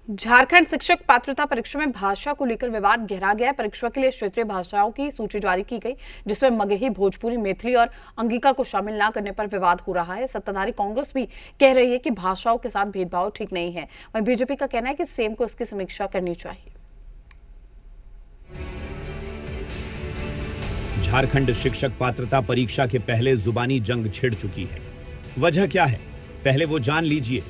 झारखंड शिक्षक पात्रता परीक्षा में भाषा को लेकर विवाद गहरा गया है। परीक्षा के लिए क्षेत्रीय भाषाओं की सूची जारी की गई, जिसमें मगही, भोजपुरी, मैथिली और अंगिका को शामिल न करने पर विवाद हो रहा है। सत्ताधारी कांग्रेस भी कह रही है कि भाषाओं के साथ भेदभाव ठीक नहीं है। वहीं बीजेपी का कहना है कि सीएम को इसकी समीक्षा करनी चाहिए। झारखंड शिक्षक पात्रता परीक्षा के पहले जुबानी जंग छिड़ चुकी है। वजह क्या है, पहले वो जान लीजिए।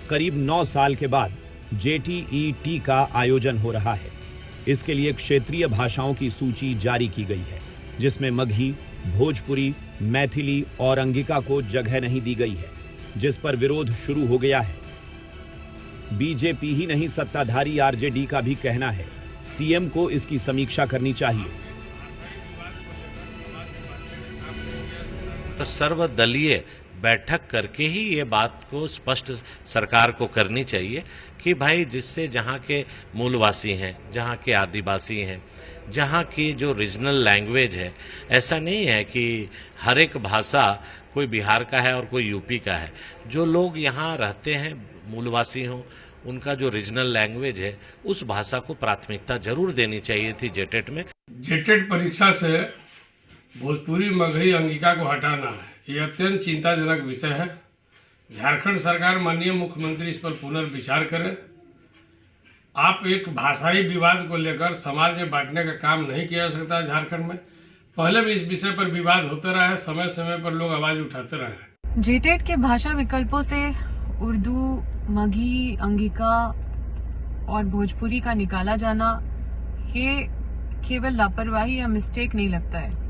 करीब 9 साल के बाद JTET का आयोजन हो रहा है। इसके लिए क्षेत्रीय भाषाओं की सूची जारी की गई है, जिसमें मगही, भोजपुरी, मैथिली और अंगिका को जगह नहीं दी गई है, जिस पर विरोध शुरू हो गया है। बीजेपी ही नहीं, सत्ताधारी RJD का भी कहना है सीएम को इसकी समीक्षा करनी चाहिए। तो सर्वदलीय बैठक करके ही ये बात को स्पष्ट सरकार को करनी चाहिए कि भाई जिससे जहाँ के मूलवासी हैं, जहाँ के आदिवासी हैं, जहाँ की जो रीजनल लैंग्वेज है, ऐसा नहीं है कि हर एक भाषा कोई बिहार का है और कोई यूपी का है। जो लोग यहाँ रहते हैं, मूलवासी हों, उनका जो रीजनल लैंग्वेज है उस भाषा को प्राथमिकता जरूर देनी चाहिए थी जेटेट में। जेटेट परीक्षा से भोजपुरी, मगही, अंगिका को हटाना है, ये अत्यंत चिंताजनक विषय है। झारखंड सरकार, माननीय मुख्यमंत्री इस पर पुनर्विचार करें। आप एक भाषाई विवाद को लेकर समाज में बांटने का काम नहीं किया जा सकता। झारखंड में पहले भी इस विषय पर विवाद होते रहा है, समय समय पर लोग आवाज उठाते रहे हैं। जेटेट के भाषा विकल्पों से उर्दू, मगही, अंगिका और भोजपुरी का निकाला जाना ये केवल लापरवाही या मिस्टेक नहीं लगता है।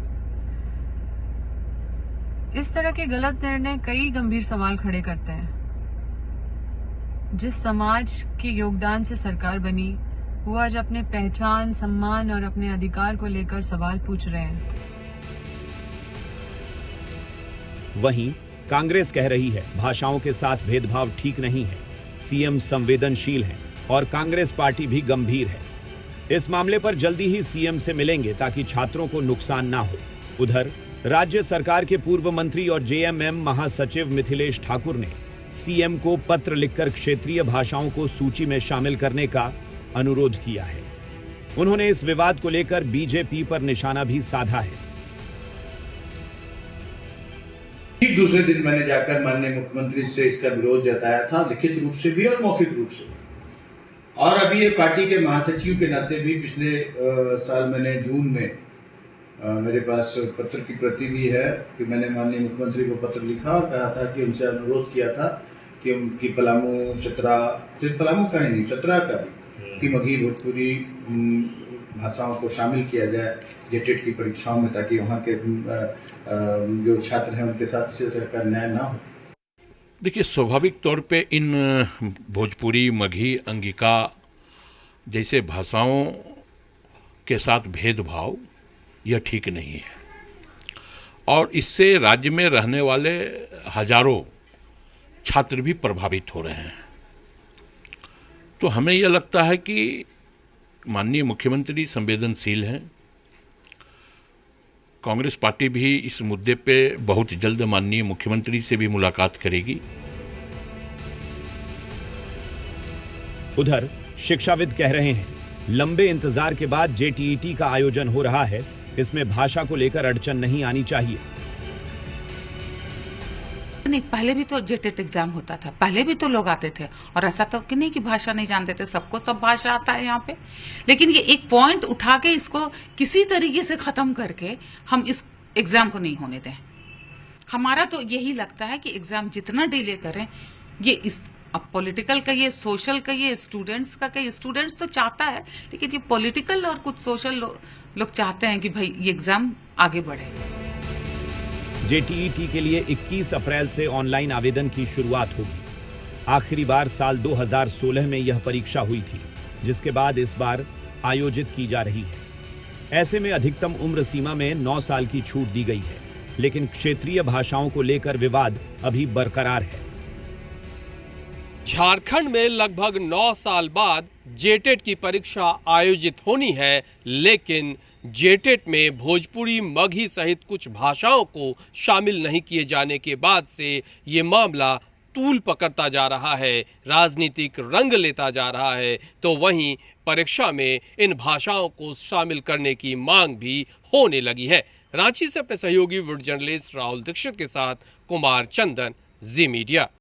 इस तरह के गलत निर्णय कई गंभीर सवाल खड़े करते हैं। जिस समाज के योगदान से सरकार बनी, वो आज अपने पहचान, सम्मान और अपने अधिकार को लेकर सवाल पूछ रहे हैं। वहीं कांग्रेस कह रही है भाषाओं के साथ भेदभाव ठीक नहीं है, सीएम संवेदनशील हैं और कांग्रेस पार्टी भी गंभीर है। इस मामले पर जल्दी ही सीएम से मिलेंगे ताकि छात्रों को नुकसान ना हो। उधर राज्य सरकार के पूर्व मंत्री और JMM महासचिव मिथिलेश ठाकुर ने सीएम को पत्र लिखकर क्षेत्रीय भाषाओं को सूची में शामिल करने का अनुरोध किया है। उन्होंने इस विवाद को लेकर बीजेपी पर निशाना भी साधा है। ठीक दूसरे दिन मैंने जाकर माननीय मुख्यमंत्री से इसका विरोध जताया था, लिखित रूप से भी और मौखिक रूप से। और अभी ये पार्टी के महासचिव के नाते भी पिछले साल मैंने जून में मेरे पास पत्र की प्रति भी है कि मैंने माननीय मुख्यमंत्री को पत्र लिखा और कहा था कि उनसे अनुरोध किया था कि उनकी पलामू, चतरा, सिर्फ पलामू का ही नहीं, चतरा का भी, कि मगही, भोजपुरी भाषाओं को शामिल किया जाए जेटेट की परीक्षाओं में, ताकि वहाँ के जो छात्र हैं उनके साथ किसी तरह का अन्याय ना हो। देखिए, स्वाभाविक तौर पे इन भोजपुरी, मगही, अंगिका जैसे भाषाओं के साथ भेदभाव यह ठीक नहीं है और इससे राज्य में रहने वाले हजारों छात्र भी प्रभावित हो रहे हैं। तो हमें यह लगता है कि माननीय मुख्यमंत्री संवेदनशील हैं। कांग्रेस पार्टी भी इस मुद्दे पे बहुत जल्द माननीय मुख्यमंत्री से भी मुलाकात करेगी। उधर शिक्षाविद कह रहे हैं लंबे इंतजार के बाद JTET का आयोजन हो रहा है, इसमें भाषा को लेकर अड़चन नहीं आनी चाहिए। नहीं, पहले भी तो जेटेट एग्जाम होता था, पहले भी तो लोग आते थे और ऐसा तो कि नहीं कि भाषा नहीं जानते थे, सबको सब भाषा आता है यहाँ पे। लेकिन ये एक पॉइंट उठा के इसको किसी तरीके से खत्म करके हम इस एग्जाम को नहीं होने दें। हमारा तो यही लगता है कि एग्जाम जितना डिले करें, ये इस अब पॉलिटिकल कहिए, सोशल कहिए, स्टूडेंट्स का कहिए, स्टूडेंट्स तो चाहता है, लेकिन ये पॉलिटिकल और कुछ सोशल लोग चाहते हैं कि भाई ये एग्जाम आगे बढ़े। JTET के लिए 21 अप्रैल से ऑनलाइन आवेदन की शुरुआत होगी। आखिरी बार साल 2016 में यह परीक्षा हुई थी, जिसके बाद इस बार आयोजित की जा रही है। ऐसे में अधिकतम उम्र सीमा में 9 साल की छूट दी गई है, लेकिन क्षेत्रीय भाषाओं को लेकर विवाद अभी बरकरार है। झारखंड में लगभग 9 साल बाद जेटेट की परीक्षा आयोजित होनी है, लेकिन जेटेट में भोजपुरी, मगही सहित कुछ भाषाओं को शामिल नहीं किए जाने के बाद से ये मामला तूल पकड़ता जा रहा है, राजनीतिक रंग लेता जा रहा है, तो वहीं परीक्षा में इन भाषाओं को शामिल करने की मांग भी होने लगी है। रांची से अपने सहयोगी वीडियो जर्नलिस्ट राहुल दीक्षित के साथ कुमार चंदन, जी मीडिया।